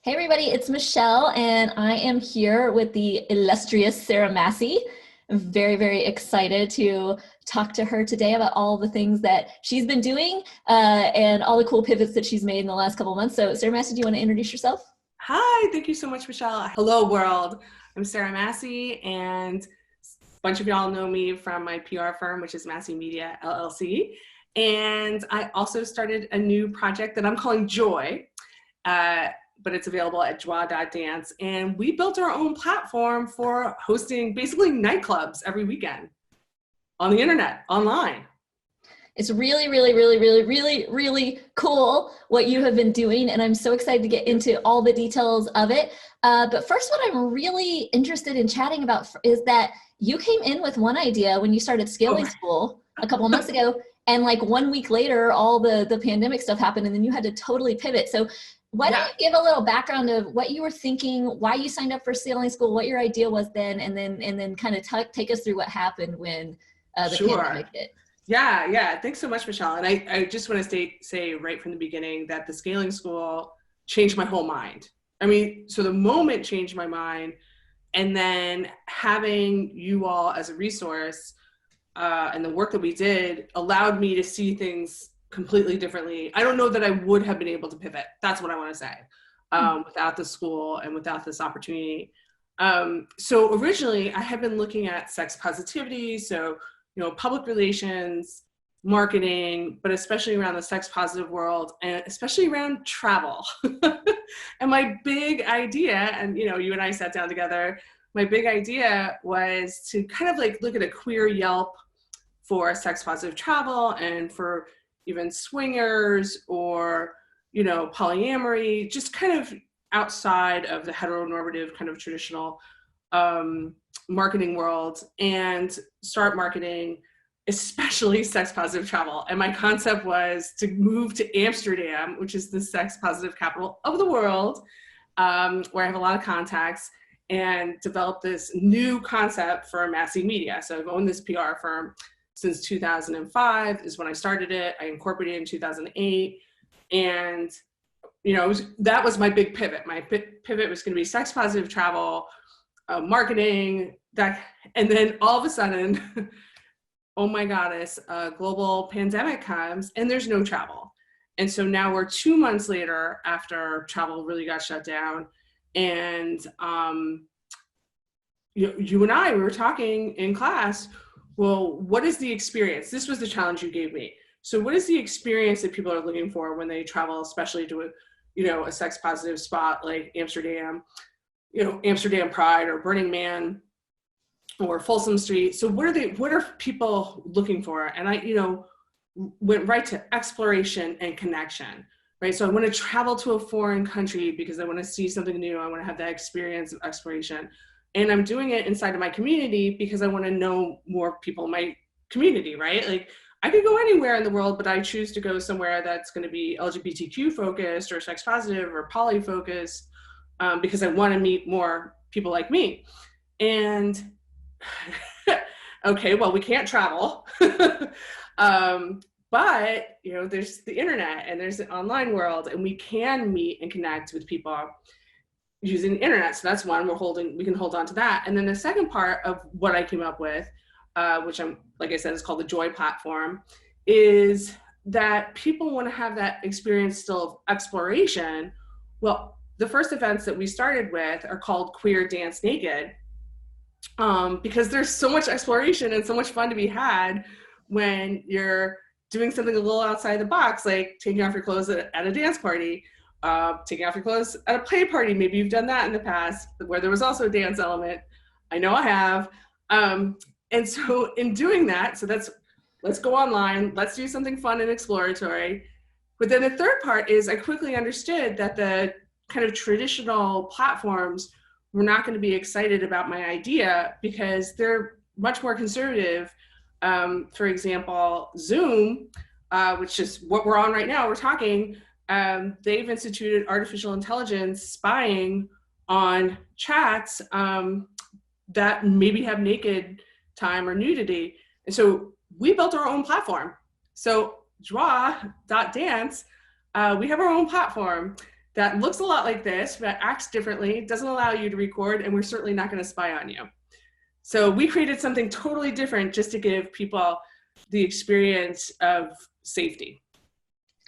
Hey everybody, it's Michelle and I am here with the illustrious Sarah Massey. I'm very, very excited to talk to her today about all the things that she's been doing and all the cool pivots that she's made in the last couple of months. So Sarah Massey, do you want to introduce yourself? Hi, thank you so much, Michelle. Hello, world. I'm Sarah Massey, and a bunch of y'all know me from my PR firm, which is Massey Media, LLC. And I also started a new project that I'm calling Joy, but it's available at Joie.dance. And we built our own platform for hosting basically nightclubs every weekend on the internet, online. It's really, really, really, really, really, really cool what you have been doing, and I'm so excited to get into all the details of it. But first, what I'm really interested in chatting about is that you came in with one idea when you started Scaling School a couple of months ago, and like 1 week later, all the pandemic stuff happened, and then you had to totally pivot. So why don't you give a little background of what you were thinking, why you signed up for Scaling School, what your idea was then, and then kind of take us through what happened when the pandemic hit. Yeah. Thanks so much, Michelle. And I just want to say right from the beginning that the Scaling School changed my whole mind. I mean, so the moment changed my mind, and then having you all as a resource and the work that we did allowed me to see things completely differently. I don't know that I would have been able to pivot. That's what I want to say, without the school and without this opportunity. So originally I had been looking at sex positivity, so public relations, marketing, but especially around the sex positive world and especially around travel. And my big idea, and you and I sat down together, my big idea was to kind of like look at a queer Yelp for sex positive travel and for even swingers or, polyamory, just kind of outside of the heteronormative kind of traditional marketing world, and start marketing especially sex positive travel. And my concept was to move to Amsterdam, which is the sex positive capital of the world, where I have a lot of contacts, and develop this new concept for Massey Media. So I've owned this PR firm since 2005 is when I started it. I incorporated it in 2008. And that was my big pivot. My pivot was going to be sex positive travel, marketing, and then all of a sudden, oh my goddess, a global pandemic comes and there's no travel. And so now we're 2 months later after travel really got shut down. And you and I, we were talking in class, well, what is the experience? This was the challenge you gave me. So what is the experience that people are looking for when they travel, especially to a sex positive spot like Amsterdam, Amsterdam Pride or Burning Man or Folsom Street? So what are people looking for? And I, went right to exploration and connection, right? So I want to travel to a foreign country because I want to see something new. I want to have that experience of exploration. And I'm doing it inside of my community because I want to know more people in my community, right? Like I could go anywhere in the world, but I choose to go somewhere that's going to be LGBTQ focused or sex positive or poly focused, because I want to meet more people like me. And okay, well, we can't travel, but there's the internet and there's the online world, and we can meet and connect with people using the internet. So that's one we can hold on to that. And then the second part of what I came up with, which like I said, is called the Joy platform, is that people want to have that experience still of exploration. Well, the first events that we started with are called Queer Dance Naked, because there's so much exploration and so much fun to be had when you're doing something a little outside the box, like taking off your clothes at a dance party, taking off your clothes at a play party. Maybe you've done that in the past where there was also a dance element. I know I have. And so in doing that, let's go online, let's do something fun and exploratory. But then the third part is I quickly understood that the kind of traditional platforms were not going to be excited about my idea because they're much more conservative. For example, Zoom, which is what we're on right now, we're talking, they've instituted artificial intelligence spying on chats that maybe have naked time or nudity. And so we built our own platform. So Joie.dance, we have our own platform that looks a lot like this, that acts differently, doesn't allow you to record, and we're certainly not going to spy on you. So we created something totally different just to give people the experience of safety.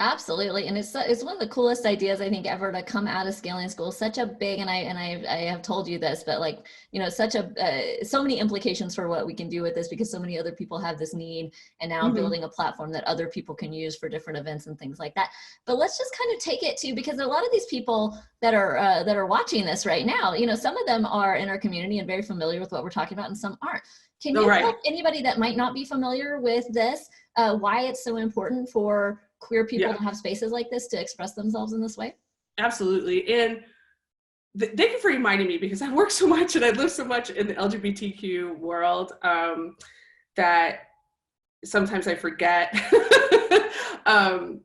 Absolutely, and it's one of the coolest ideas I think ever to come out of scaling school. Such a big, and I have told you this, but like, you know, such a so many implications for what we can do with this, because so many other people have this need, and now building a platform that other people can use for different events and things like that. But let's just kind of take it to, because a lot of these people that are watching this right now, you know, some of them are in our community and very familiar with what we're talking about, and some aren't. Can you help anybody that might not be familiar with this, why it's so important for queer people to have spaces like this to express themselves in this way? Absolutely. And thank you for reminding me, because I work so much and I live so much in the LGBTQ world that sometimes I forget that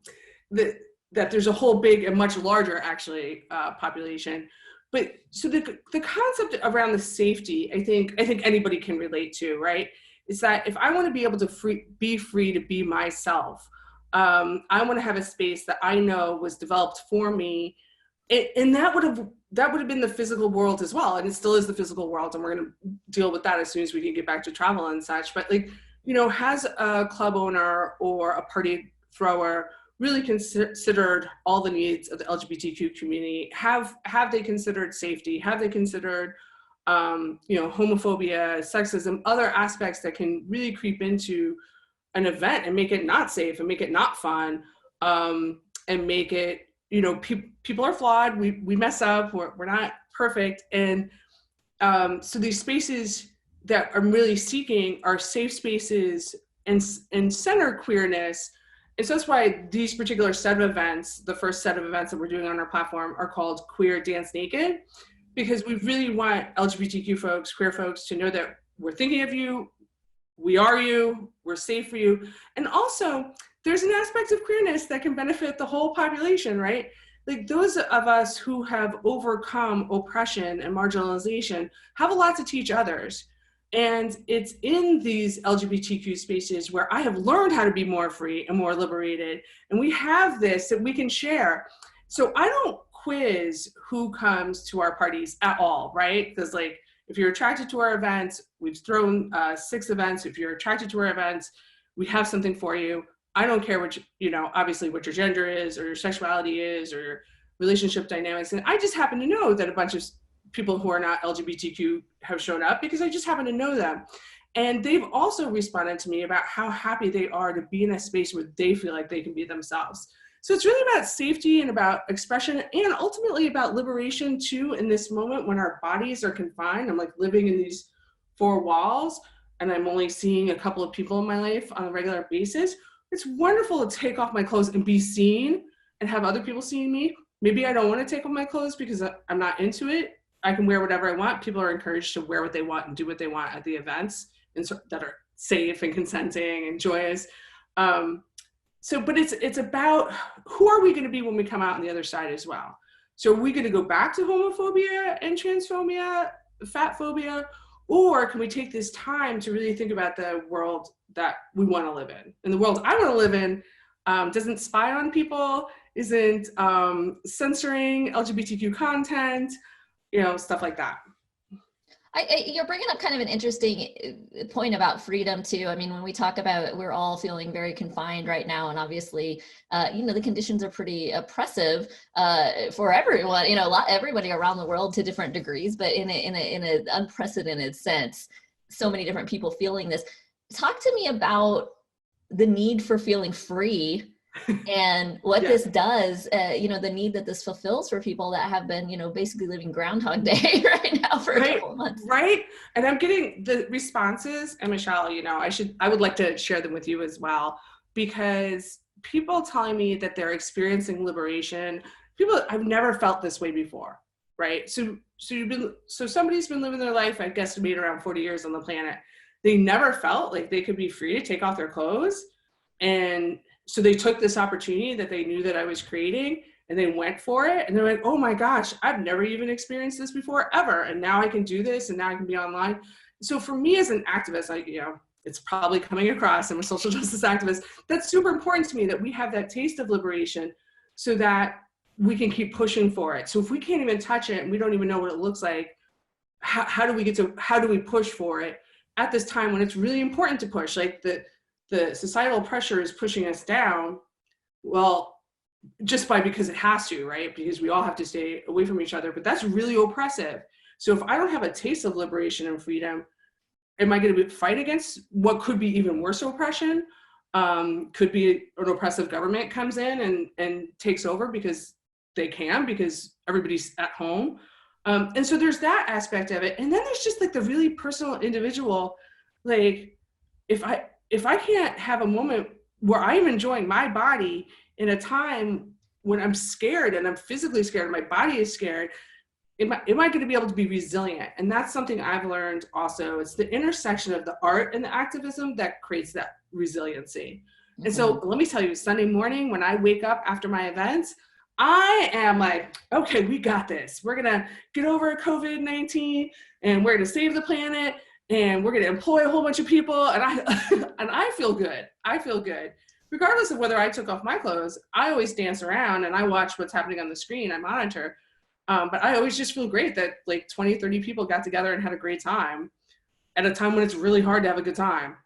there's a whole big and much larger actually population. But so the concept around the safety, I think anybody can relate to, right? Is that if I want to be able to be free to be myself, I want to have a space that I know was developed for me, and that would have been the physical world as well, and it still is the physical world, and we're going to deal with that as soon as we can get back to travel and such. But like, you know, has a club owner or a party thrower really considered all the needs of the LGBTQ community? Have they considered safety? Have they considered you know, homophobia, sexism, other aspects that can really creep into an event and make it not safe and make it not fun, and make it, you know, people are flawed, we mess up, we're not perfect. And so these spaces that I'm really seeking are safe spaces and center queerness. And so that's why these particular set of events, the first set of events that we're doing on our platform, are called Queer Dance Naked, because we really want LGBTQ folks, queer folks, to know that we're thinking of you, we are you, we're safe for you. And also, there's an aspect of queerness that can benefit the whole population, right? Like, those of us who have overcome oppression and marginalization have a lot to teach others. And it's in these LGBTQ spaces where I have learned how to be more free and more liberated. And we have this that we can share. So I don't quiz who comes to our parties at all, right? Because like, if you're attracted to our events, we've thrown 6 events. If you're attracted to our events, we have something for you. I don't care what, you know, obviously what your gender is or your sexuality is or your relationship dynamics. And I just happen to know that a bunch of people who are not LGBTQ have shown up because I just happen to know them. And they've also responded to me about how happy they are to be in a space where they feel like they can be themselves. So it's really about safety and about expression, and ultimately about liberation too, in this moment when our bodies are confined. I'm like living in these 4 walls and I'm only seeing a couple of people in my life on a regular basis. It's wonderful to take off my clothes and be seen and have other people seeing me. Maybe I don't want to take off my clothes because I'm not into it. I can wear whatever I want. People are encouraged to wear what they want and do what they want at the events, and so, that are safe and consenting and joyous. But it's about who are we going to be when we come out on the other side as well. So are we going to go back to homophobia and transphobia, fatphobia, or can we take this time to really think about the world that we want to live in? And the world I want to live in doesn't spy on people, isn't censoring LGBTQ content, you know, stuff like that. You're bringing up kind of an interesting point about freedom too. I mean, when we talk about, we're all feeling very confined right now, and obviously, you know, the conditions are pretty oppressive for everyone. You know, everybody around the world to different degrees, but in an unprecedented sense, so many different people feeling this. Talk to me about the need for feeling free. And what this does, you know, the need that this fulfills for people that have been, you know, basically living Groundhog Day right now for a couple of months. Right. And I'm getting the responses, and Michelle, you know, I would like to share them with you as well, because people telling me that they're experiencing liberation, I've never felt this way before. Right. So somebody's been living their life, I guess, made around 40 years on the planet. They never felt like they could be free to take off their clothes. And so they took this opportunity that they knew that I was creating, and they went for it. And they're like, oh my gosh, I've never even experienced this before, ever. And now I can do this, and now I can be online. So for me as an activist, you know, it's probably coming across, I'm a social justice activist. That's super important to me, that we have that taste of liberation, so that we can keep pushing for it. So if we can't even touch it and we don't even know what it looks like, how do we push for it at this time when it's really important to push? Like the societal pressure is pushing us down. Well, just because it has to, right? Because we all have to stay away from each other, but that's really oppressive. So if I don't have a taste of liberation and freedom, am I going to fight against what could be even worse oppression? Could be an oppressive government comes in and takes over because everybody's at home. And so there's that aspect of it. And then there's just like the really personal individual, like if I can't have a moment where I'm enjoying my body in a time when I'm scared and I'm physically scared and my body is scared, am I going to be able to be resilient? And that's something I've learned also. It's the intersection of the art and the activism that creates that resiliency. Mm-hmm. And so let me tell you, Sunday morning when I wake up after my events, I am like, okay, we got this. We're going to get over COVID-19 and we're going to save the planet and we're going to employ a whole bunch of people. And I feel good. I feel good. Regardless of whether I took off my clothes, I always dance around and I watch what's happening on the screen. I monitor. But I always just feel great that like 20, 30 people got together and had a great time at a time when it's really hard to have a good time.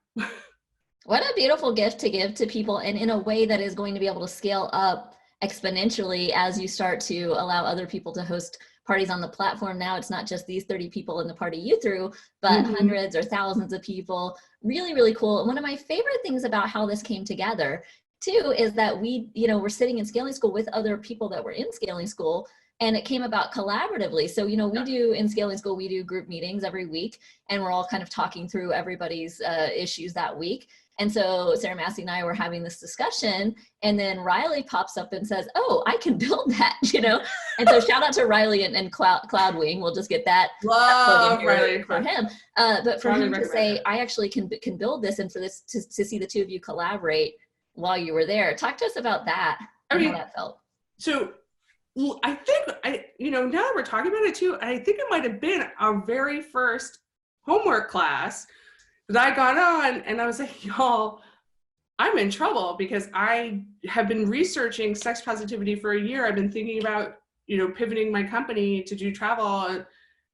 What a beautiful gift to give to people, and in a way that is going to be able to scale up exponentially as you start to allow other people to host parties on the platform. Now it's not just these 30 people in the party you threw, but hundreds or thousands of people. Really, really cool. And one of my favorite things about how this came together too is that we're sitting in scaling school with other people that were in scaling school, and it came about collaboratively. So, we do in scaling school, we do group meetings every week, and we're all kind of talking through everybody's issues that week. And so Sarah Massey and I were having this discussion, and then Riley pops up and says, oh, I can build that, And so shout out to Riley and Cloudwing. We'll just get that plug in here for him. But for him to say, I actually can build this, and for this to see the two of you collaborate while you were there. Talk to us about that and how that felt. So I think, now that we're talking about it too, I think it might have been our very first homework class that I got on, and I was like, y'all, I'm in trouble because I have been researching sex positivity for a year. I've been thinking about, pivoting my company to do travel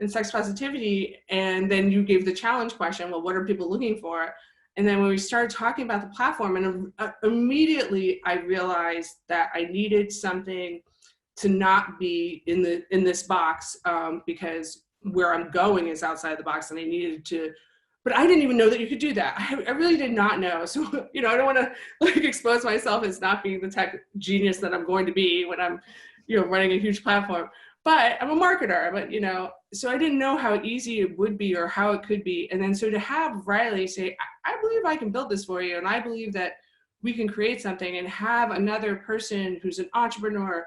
and sex positivity. And then you gave the challenge question, well, what are people looking for? And then when we started talking about the platform, and immediately I realized that I needed something to not be in this box, because where I'm going is outside the box, and I needed to. But I didn't even know that you could do that. I really did not know. So, I don't want to expose myself as not being the tech genius that I'm going to be when I'm, running a huge platform. But I'm a marketer, so I didn't know how easy it would be or how it could be. And then so to have Riley say, I believe I can build this for you. And I believe that we can create something, and have another person who's an entrepreneur,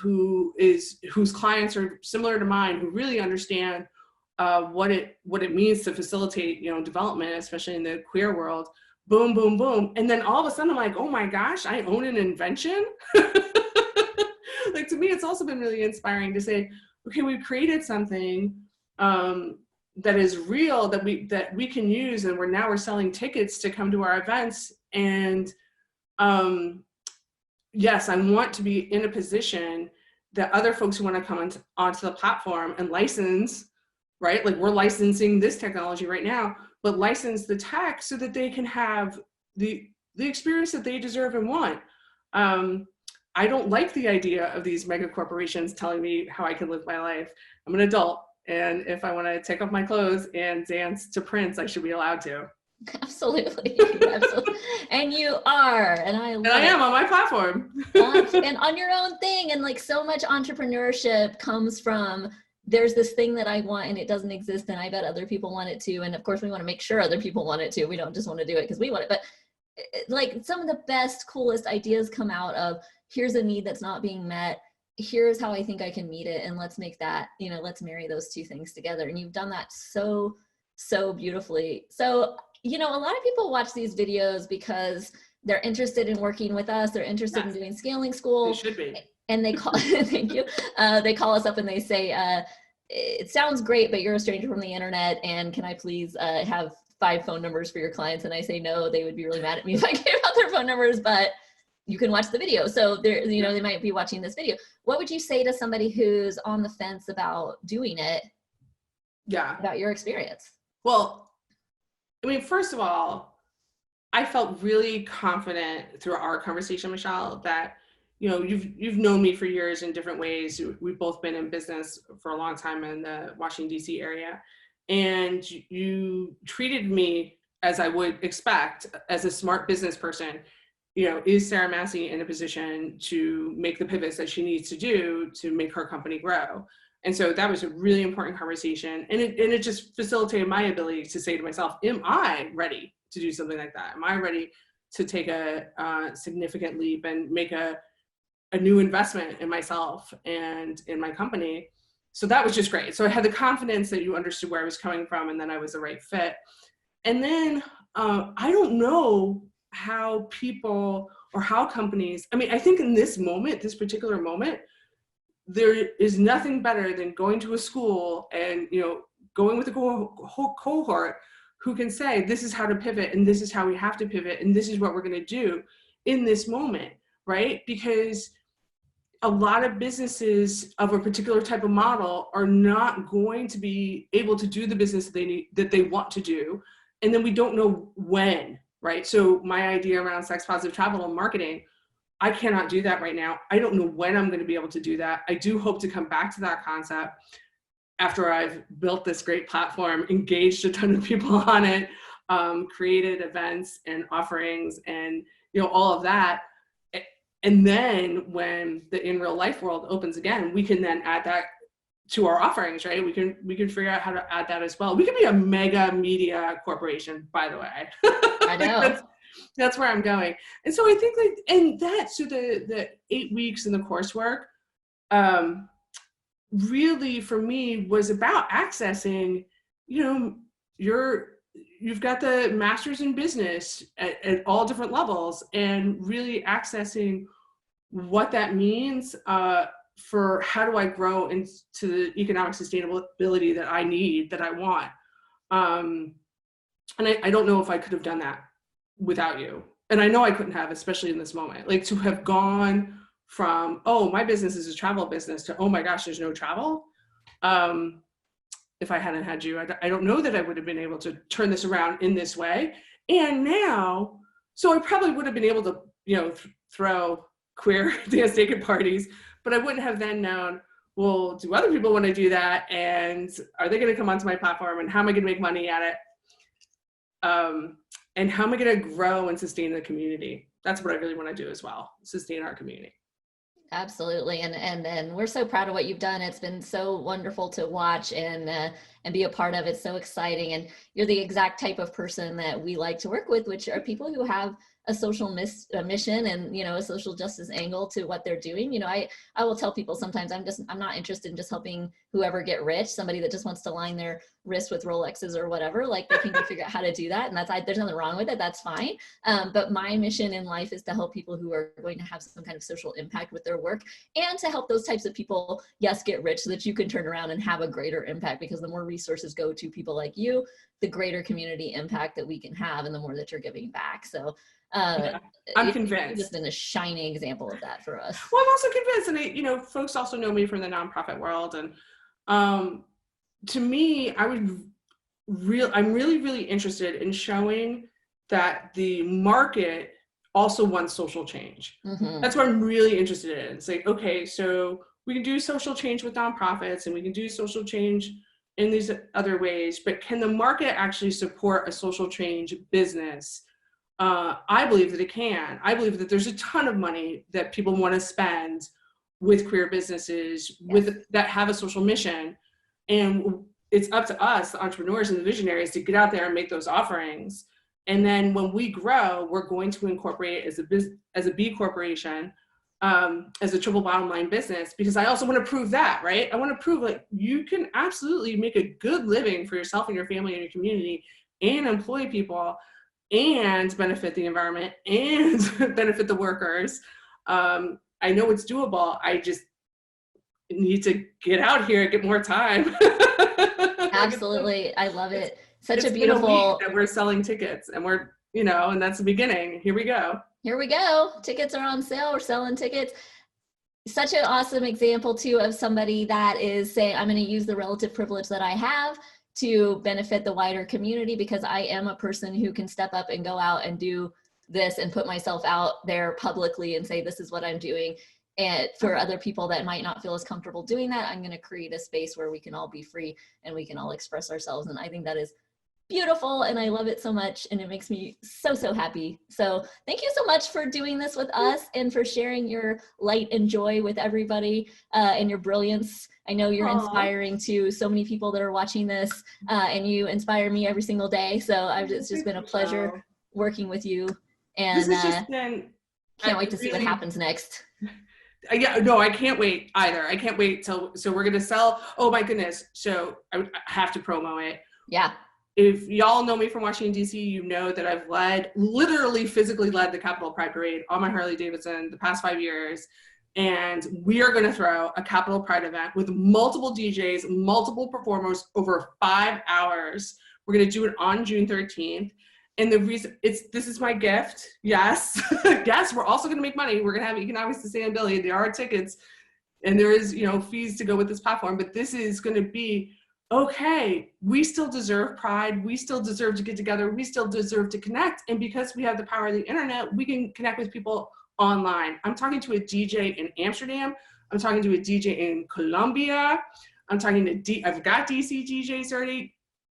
whose clients are similar to mine, who really understand what it means to facilitate, development, especially in the queer world. Boom, boom, boom. And then all of a sudden I'm like, oh my gosh, I own an invention. Like, to me, it's also been really inspiring to say, okay, we've created something that is real, that we can use, and we're selling tickets to come to our events. And yes, I want to be in a position that other folks who want to come onto the platform and license, right? Like, we're licensing this technology right now, but license the tech so that they can have the experience that they deserve and want. I don't like the idea of these mega corporations telling me how I can live my life. I'm an adult, and if I want to take off my clothes and dance to Prince, I should be allowed to. Absolutely. Absolutely. And you are, and I am on my platform. And on your own thing. And like, so much entrepreneurship comes from, there's this thing that I want and it doesn't exist, and I bet other people want it too. And of course we want to make sure other people want it too. We don't just want to do it because we want it. But like, some of the best, coolest ideas come out of, here's a need that's not being met. Here's how I think I can meet it. And let's make that, let's marry those two things together. And you've done that so beautifully. So, a lot of people watch these videos because they're interested in working with us. They're interested in doing scaling school. They should be. And they call, thank you. They call us up and they say, it sounds great, but you're a stranger from the internet. And can I please have 5 phone numbers for your clients? And I say, no, they would be really mad at me if I gave out their phone numbers, but you can watch the video. So there, you know, they might be watching this video. What would you say to somebody who's on the fence about doing it? Yeah. About your experience? Well, I mean, first of all, I felt really confident through our conversation, Michelle, that, you know, you've known me for years in different ways. We've both been in business for a long time in the Washington, D.C. area. And you treated me as I would expect as a smart business person. You know, is Sarah Massey in a position to make the pivots that she needs to do to make her company grow? And so that was a really important conversation. And it just facilitated my ability to say to myself, am I ready to do something like that? Am I ready to take a significant leap and make a new investment in myself and in my company? So that was just great. So I had the confidence that you understood where I was coming from, and then I was the right fit. And then I don't know how people or how companies, I mean, I think in this moment, this particular moment, there is nothing better than going to a school and, you know, going with a whole cohort who can say, this is how to pivot, and this is how we have to pivot, and this is what we're going to do in this moment, right? Because a lot of businesses of a particular type of model are not going to be able to do the business that they want to do. And then we don't know when, right? So my idea around sex positive travel and marketing, I cannot do that right now. I don't know when I'm going to be able to do that. I do hope to come back to that concept after I've built this great platform, engaged a ton of people on it, created events and offerings and, you know, all of that. And then when the in real life world opens again, we can then add that to our offerings, right? We can figure out how to add that as well. We could be a mega media corporation, by the way. I know. That's where I'm going. And so I think like, and that, so the 8 weeks in the coursework, really for me was about accessing, you know, you've got the master's in business at all different levels, and really accessing what that means for how do I grow into the economic sustainability that I need, that I want. And I don't know if I could have done that without you. And I know I couldn't have, especially in this moment, like to have gone from, oh, my business is a travel business to, oh my gosh, there's no travel. If I hadn't had you, I don't know that I would have been able to turn this around in this way. And now, so I probably would have been able to, you know, throw queer dance naked parties, but I wouldn't have then known, well, do other people want to do that? And are they going to come onto my platform? And how am I going to make money at it? And how am I going to grow and sustain the community? That's what I really want to do as well, sustain our community. Absolutely. And we're so proud of what you've done. It's been so wonderful to watch and be a part of. It's so exciting. And you're the exact type of person that we like to work with, which are people who have a social mission and, you know, a social justice angle to what they're doing. You know, I will tell people sometimes I'm not interested in just helping whoever get rich, somebody that just wants to line their wrist with Rolexes or whatever, like they can go figure out how to do that. And there's nothing wrong with it. That's fine. But my mission in life is to help people who are going to have some kind of social impact with their work, and to help those types of people, yes, get rich so that you can turn around and have a greater impact, because the more resources go to people like you, the greater community impact that we can have, and the more that you're giving back. So yeah, I'm convinced. It's been a shining example of that for us. Well, I'm also convinced, and you know, folks also know me from the nonprofit world, and to me, I'm really, really interested in showing that the market also wants social change. Mm-hmm. That's what I'm really interested in. It's like, okay, so we can do social change with nonprofits, and we can do social change in these other ways, but can the market actually support a social change business? I believe that it can. I believe that there's a ton of money that people want to spend with queer businesses that have a social mission. And it's up to us, the entrepreneurs and the visionaries, to get out there and make those offerings. And then when we grow, we're going to incorporate it as a B corporation, as a triple bottom line business, because I also want to prove that, right? I want to prove like you can absolutely make a good living for yourself and your family and your community, and employ people, and benefit the environment, and benefit the workers. I know it's doable. I just need to get out here and get more time. Absolutely. I love it. Such it's a beautiful been a week that we're selling tickets, and we're, you know, and that's the beginning. Here we go. Here we go. Tickets are on sale. We're selling tickets. Such an awesome example too of somebody that is saying, I'm going to use the relative privilege that I have to benefit the wider community, because I am a person who can step up and go out and do this and put myself out there publicly and say, this is what I'm doing. And for other people that might not feel as comfortable doing that, I'm going to create a space where we can all be free and we can all express ourselves. And I think that is beautiful, and I love it so much, and it makes me so, so happy. So thank you so much for doing this with us and for sharing your light and joy with everybody, and your brilliance. I know you're inspiring to so many people that are watching this, and you inspire me every single day. So it's just been a pleasure working with you, and this has just been, can't wait to see what happens next. Yeah, no, I can't wait either. I can't wait till, so we're going to sell, oh my goodness. So I have to promo it. Yeah. If y'all know me from Washington, D.C., you know that I've literally physically led the Capitol Pride Parade on my Harley Davidson the past 5 years. And we are going to throw a Capitol Pride event with multiple DJs, multiple performers over 5 hours. We're going to do it on June 13th. And the reason this is my gift. Yes. Yes, we're also going to make money. We're going to have economic sustainability. There are tickets and there is, fees to go with this platform, but this is going to be, okay, we still deserve pride. We still deserve to get together. We still deserve to connect. And because we have the power of the internet, we can connect with people online. I'm talking to a DJ in Amsterdam. I'm talking to a DJ in Colombia. I'm talking to I've got DC DJs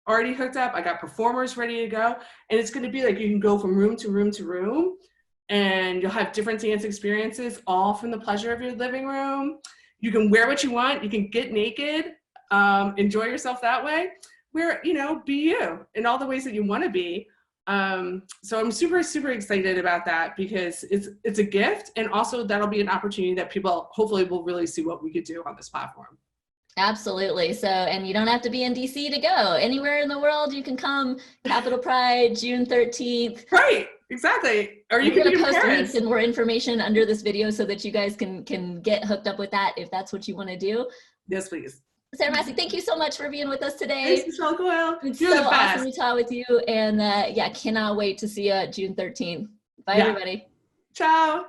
already hooked up. I got performers ready to go. And it's going to be like, you can go from room to room to room, and you'll have different dance experiences, all from the pleasure of your living room. You can wear what you want. You can get naked. Enjoy yourself that way, where, be you in all the ways that you want to be. So I'm super, super excited about that, because it's a gift. And also that'll be an opportunity that people hopefully will really see what we could do on this platform. Absolutely. So, and you don't have to be in DC to go. Anywhere in the world you can come. Capitol Pride, June 13th. Right. Exactly. Or you can post links and more information under this video so that you guys can get hooked up with that if that's what you want to do. Yes, please. Sarah Massey, thank you so much for being with us today. Thanks, Michelle Coyle. It's so awesome to talk with you. And yeah, cannot wait to see you June 13th. Bye, everybody. Ciao.